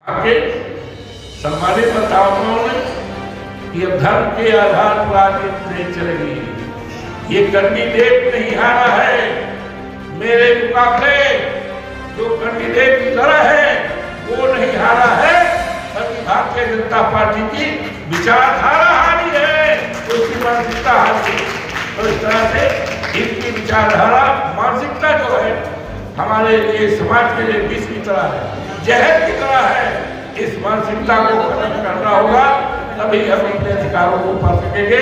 आगे सम्मानित बताओ ने कि धर्म के आधार पर राजनीति नहीं चलेगी। ये कैंडिडेट नहीं हारा है, मेरे मुकाबले जो कैंडिडेट लड़ा है वो नहीं हारा है, बल्कि भारतीय जनता पार्टी की विचारधारा हारी है, उसकी मानसिकता हारी है। तो इस तरह से इनकी विचारधारा मानसिकता जो है हमारे लिए समाज के लिए विष की तरह है, जहर की तरह है। इस मानसिकता को खत्म करना होगा, तभी हम अपने अधिकारों को पा सकेंगे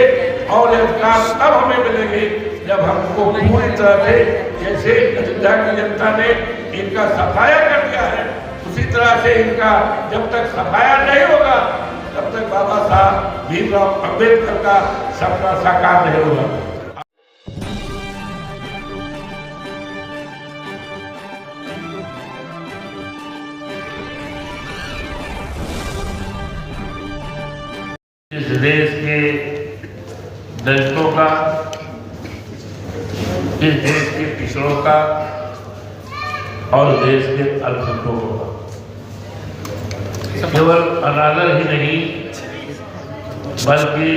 और ये अधिकार तब हमें मिलेंगे जब हमको पूरी तरह से, जैसे अयोध्या की जनता ने इनका सफाया कर दिया है, उसी तरह से इनका जब तक सफाया नहीं होगा तब तक बाबा साहब भीमराव अम्बेडकर का सपना साकार नहीं होगा। इस देश के दलितों का, इस देश के पिछड़ों का और देश के अल्पसंख्यकों का केवल अनादर ही नहीं बल्कि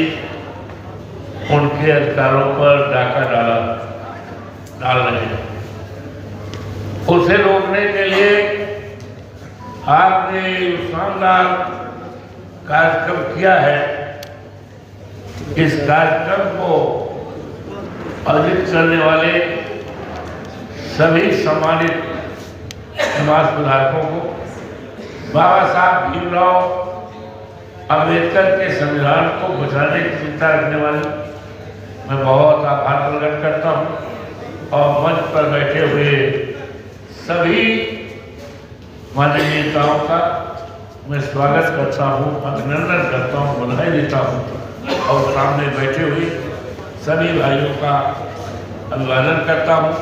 उनके अधिकारों पर डाका डाल रहे हैं। उसे रोकने के लिए आपने शानदार कार्यक्रम किया है। इस कार्यक्रम को आयोजित करने वाले सभी सम्मानित समाज सुधारकों को, बाबा साहब भीमराव अम्बेडकर के संविधान को बचाने की चिंता रखने वाले मैं बहुत आभार प्रकट करता हूँ और मंच पर बैठे हुए सभी माननीय नेताओं का मैं स्वागत करता हूँ, अभिनंदन करता हूँ, बधाई देता हूँ और सामने बैठे हुए सभी भाइयों का अभिवादन करता हूँ।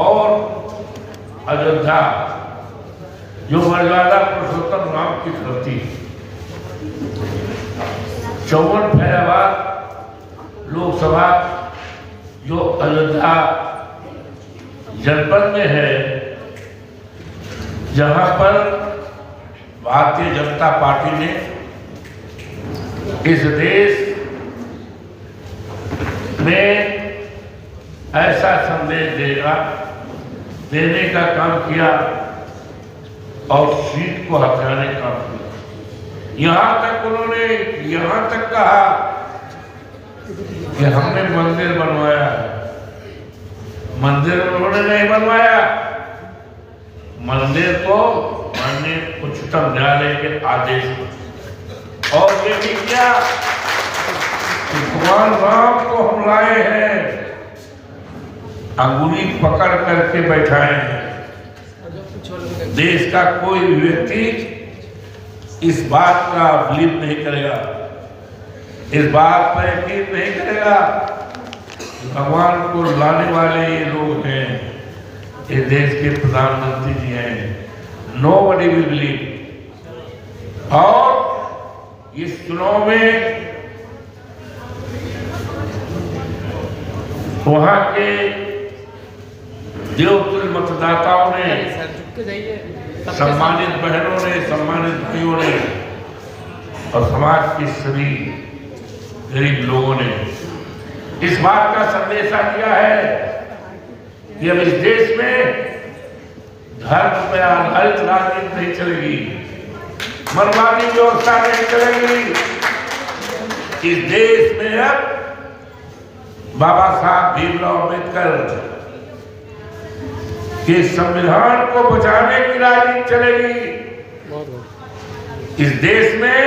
और अयोध्या जो मर्यादा पुरुषोत्तम राम की धरती, 54 फैजाबाद लोकसभा जो अयोध्या जनपद में है, जहां पर भारतीय जनता पार्टी ने इस देश में ऐसा संदेश देने का काम किया और सीट को हथियाने का काम किया। यहाँ तक कहा कि हमने मंदिर बनवाया है। मंदिर उन्होंने नहीं बनवाया, मंदिर को माननीय उच्चतम न्यायालय के आदेश और ये भी क्या भगवान राम को हम लाए हैं, अंगुली पकड़ करके बैठाए हैं। देश का कोई व्यक्ति इस बात का बिलीव नहीं करेगा, इस बात पर यकीन नहीं करेगा कि भगवान को लाने वाले ये लोग हैं, ये देश के प्रधानमंत्री जी हैं। Nobody will believe. और इस चुनाव में वहां के देवतुल्य मतदाताओं ने, सम्मानित बहनों ने, सम्मानित भाइयों ने और समाज के सभी गरीब लोगों ने इस बात का संदेशा किया है कि अब इस देश में धर्म पर आधारित राजनीति नहीं चलेगी, मनमानी व्यवस्था नहीं चलेगी। इस देश में अब बाबा साहब भीमराव अम्बेडकर के संविधान को बचाने की राजनीति चलेगी। इस देश में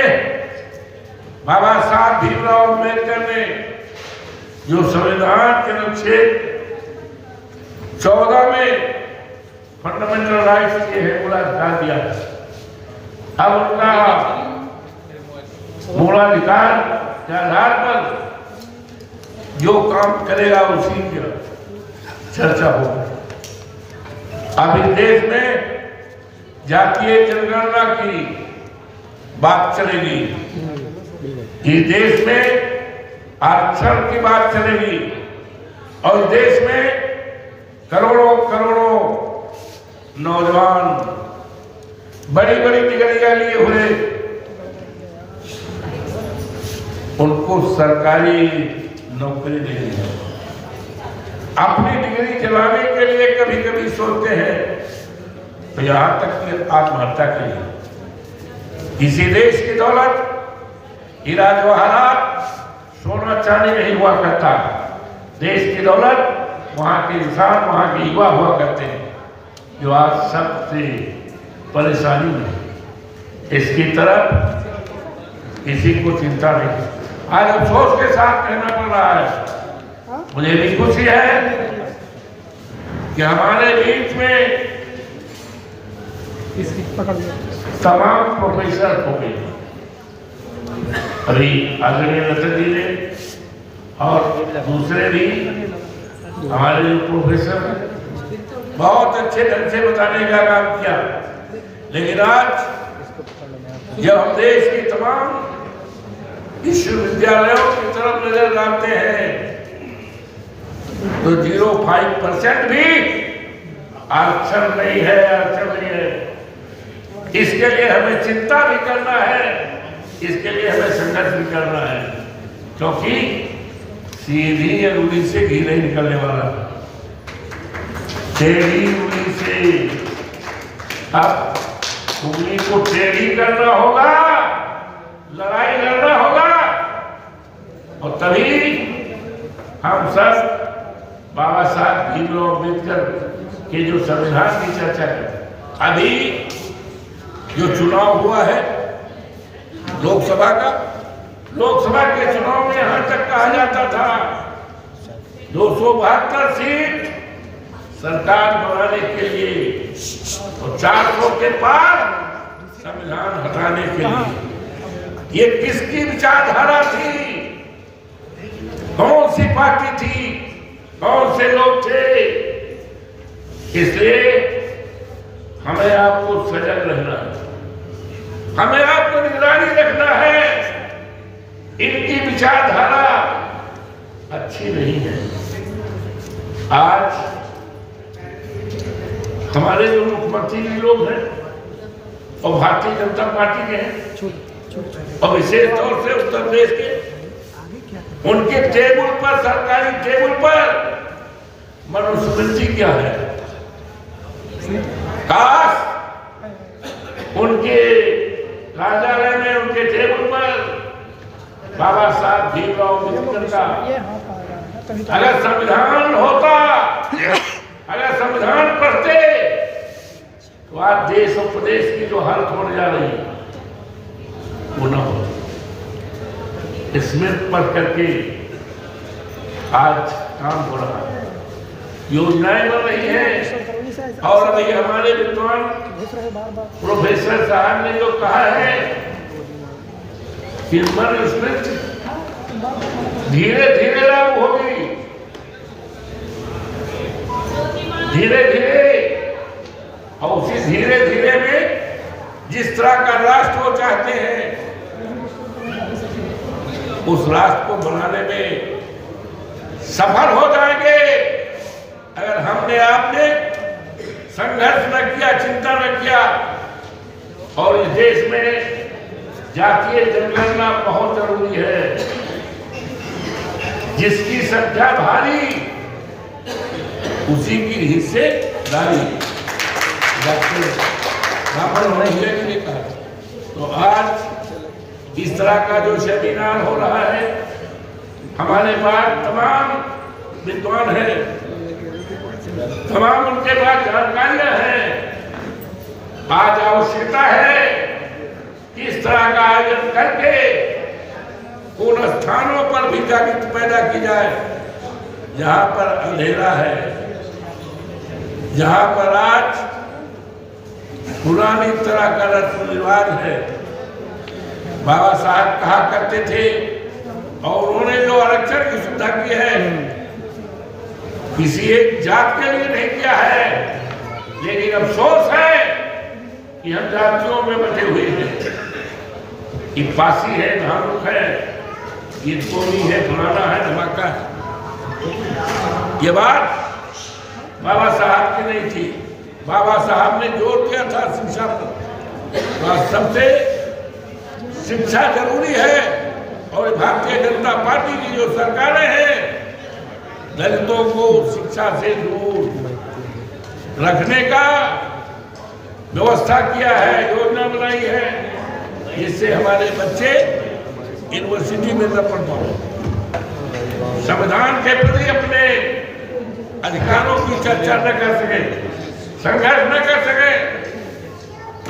बाबा साहब भीमराव अम्बेडकर ने जो संविधान के अनुच्छेद 14 में फंडामेंटल राइट्स के है मूलाधिकार दिया, अब उनका मूलाधिकार के आधार पर जो काम करेगा उसी की चर्चा होगी। अब इस देश में जातीय जनगणना की बात चलेगी, इस देश में आरक्षण की बात चलेगी और देश में करोड़ों करोड़ों नौजवान बड़ी बड़ी डिग्रियां लिए हुए, उनको सरकारी नौकरी नहीं है। अपनी डिग्री चलाने के लिए कभी कभी सोचते हैं तो यहां तक कि आत्महत्या के लिए। किसी देश की दौलत हीरा जवाहरात सोना चांदी नहीं हुआ करता। देश की दौलत वहां के इंसान, वहां के युवा हुआ करते हैं, जो आज सबसे परेशानी में। इसकी तरफ किसी को चिंता नहीं। आज अफसोस के साथ कहना पड़ रहा है, मुझे भी खुशी है कि हमारे बीच में तमाम प्रोफेसर हो गए। अभी आदरणीय रतन जी ने और दूसरे भी हमारे जो प्रोफेसर बहुत अच्छे ढंग से बताने का काम किया। लेकिन आज जब हम देश की तमाम विश्वविद्यालयों की तरफ नजर डालते हैं तो 0.5% भी आरक्षण नहीं है, आरक्षण नहीं है। इसके लिए हमें चिंता भी करना है, इसके लिए हमें संघर्ष भी करना है, क्योंकि सीधी अंगुली से घी नहीं निकलने वाला, टेढ़ी उंगली से। अब उंगली को टेढ़ी करना होगा, लड़ाई लड़ना होगा, और तभी हम सब बाबा साहब भीमराव अम्बेडकर के जो संविधान की चर्चा करें। अभी जो चुनाव हुआ है लोकसभा का, लोकसभा के चुनाव में यहां तक कहा जाता था 272 सीट सरकार बनाने के लिए और 400 के पार संविधान हटाने के लिए। ये किसकी विचारधारा थी? कौन सी पार्टी थी? कौन से लोग थे? इसलिए हमें आपको सजग रहना है, हमें आपको निगरानी रखना है। इनकी विचारधारा अच्छी नहीं है। आज हमारे जो मुख्यमंत्री लोग हैं और भारतीय जनता पार्टी के हैं और विशेष तौर से उत्तर प्रदेश के, उनके टेबल पर, सरकारी टेबल पर मनुस्मृति क्या है? काश उनके कार्यालय में, उनके टेबल पर बाबा साहब भीमराव अम्बेडकर का अगर संविधान होता, अगर संविधान पढ़ते तो आज देश और प्रदेश की जो हालत होने जा रही है वो न हो। स्मृति पढ़ करके आज काम हो रहा है, योजनाएं बन रही हैं। और अभी हमारे विद्वान प्रोफेसर साहब ने जो कहा है कि मनुस्मृति धीरे धीरे लागू होगी, धीरे धीरे, और उसी धीरे धीरे में जिस तरह का राष्ट्र वो चाहते हैं उस राष्ट्र को बनाने में सफल हो जाएंगे अगर हमने आपने संघर्ष न किया, चिंता न किया। और इस देश में जातीय जनगणना बहुत जरूरी है। जिसकी संख्या भारी उसी की हिस्सेदारी। तो आज इस तरह का जो सेमिनार हो रहा है, हमारे पास तमाम विद्वान हैं, तमाम उनके पास जानकारियां हैं। आज आवश्यकता है कि इस तरह का आयोजन करके उन स्थानों पर भी जागृति पैदा की जाए जहां पर अंधेरा है, जहां पर आज पुरानी तरह का रस्म रिवाज है। बाबा साहब कहा करते थे, और उन्होंने जो आरक्षण की सुविधा की है किसी एक जात के लिए नहीं किया है, लेकिन अफसोस है कि हम जातियों में बटे हुए हैं। ये फांसी है, धानुक है, ये गोली है, फलाना है, धमाका है। ये बात बाबा साहब की नहीं थी। बाबा साहब ने जोर दिया था शिक्षा पर, तो सबसे शिक्षा जरूरी है। और भारतीय जनता पार्टी की जो सरकारें हैं, दलितों को शिक्षा से दूर रखने का व्यवस्था किया है, योजना बनाई है, जिससे हमारे बच्चे यूनिवर्सिटी में न पढ़ पाए, संविधान के प्रति अपने अधिकारों की चर्चा न कर सके, संघर्ष न कर सके।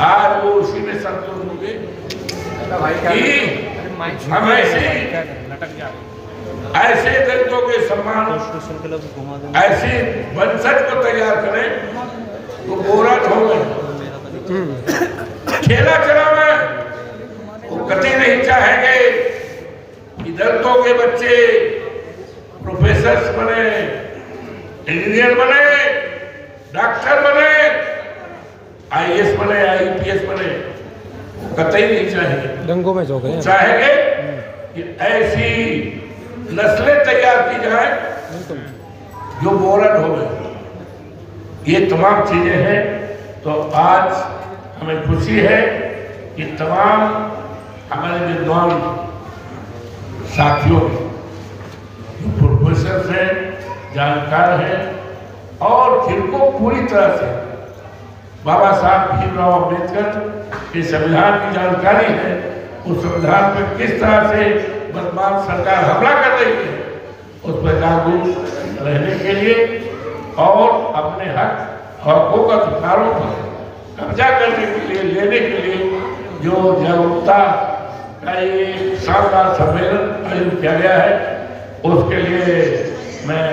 आज वो उसी में संतुष्ट हो गए कि हम ऐसे दलितों के सम्मान, ऐसे वंशज को तैयार करें तो गोरा हो गए, खेला चला में वो कतई नहीं चाहेंगे कि दलितों के बच्चे प्रोफेसर बने, इंजीनियर बने, डॉक्टर बने, IAS बने, IPS बने, कतई नहीं चाहेंगे। दंगों में जो गए चाहेंगे कि ऐसी नस्लें तैयार की जाए जो गोरन हो गए। ये तमाम चीजें हैं। तो आज हमें खुशी है कि तमाम हमारे विद्वान साथियों जो प्रोफेसर हैं, जानकार हैं और जिनको पूरी तरह से बाबा साहब भीमराव अम्बेडकर के संविधान की जानकारी है, उस संविधान पर किस तरह से वर्तमान सरकार हमला कर रही है, उस पर जागरूक रहने के लिए और अपने हक हकों का अधिकारों पर कब्जा करने के लिए, लेने के लिए जो जागरूकता का ये शानदार सम्मेलन आयोजित किया गया है, उसके लिए मैं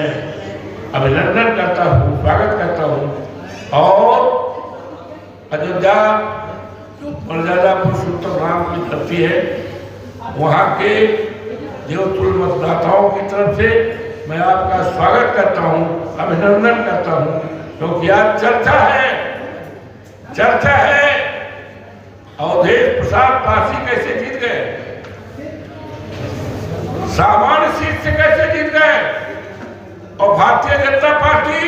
अभिनंदन करता हूँ, स्वागत करता हूँ। और अयोध्या जो मर्यादा पुरुषोत्तम राम की धरती है, वहाँ के देवतुल्य मतदाताओं की तरफ से मैं आपका स्वागत करता हूँ, अभिनंदन करता हूँ, क्योंकि आज चर्चा है अवधेश प्रसाद पासी कैसे जीत गए, सामान्य सीट से कैसे जीत गए और भारतीय जनता पार्टी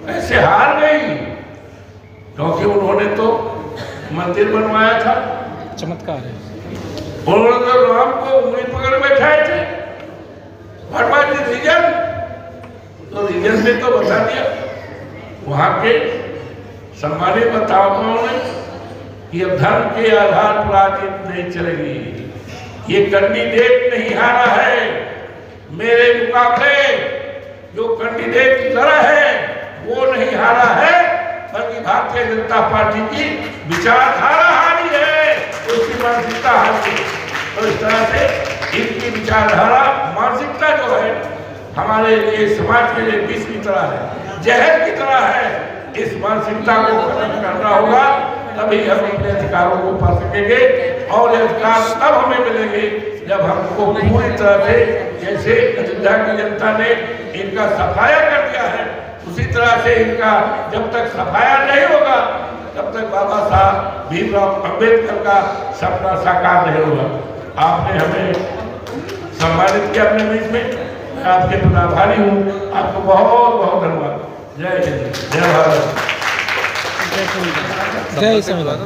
कैसे हार गई, क्योंकि उन्होंने तो मंदिर बनवाया था। चमत्कार है। उन्होंने तो राम को उंगली पकड़ बैठाए थे। रीजन तो रीजन में तो बता दिया वहां के सम्मानित बताओं ने कि अब धर्म के आधार पर राजनीति नहीं चलेगी। ये कैंडिडेट नहीं हारा है, मेरे मुकाबले जो कैंडिडेट लड़ा है वो नहीं हारा है, बल्कि भारतीय जनता पार्टी की विचारधारा हारी है, उसकी मानसिकता हारी है। तो इस तरह से इनकी विचारधारा मानसिकता जो है हमारे लिए, समाज के लिए विष की तरह है, जहर की तरह है। इस मानसिकता को खत्म करना होगा, तभी हम अपने अधिकारों को पा सकेंगे। और ये अधिकार तब हमें मिलेंगे जब हमको पूरी तरह से, जैसे अयोध्या की जनता ने इनका सफाया कर दिया है, उसी तरह से इनका जब तक सफाया नहीं होगा तब तक बाबा साहब भीमराव अम्बेडकर का सपना साकार नहीं होगा। आपने हमें सम्मानित किया अपने बीच में, मैं आपके प्रति आभारी हूँ। आपको बहुत बहुत धन्यवाद। जय हिंद, जय भारत, जय संविधान।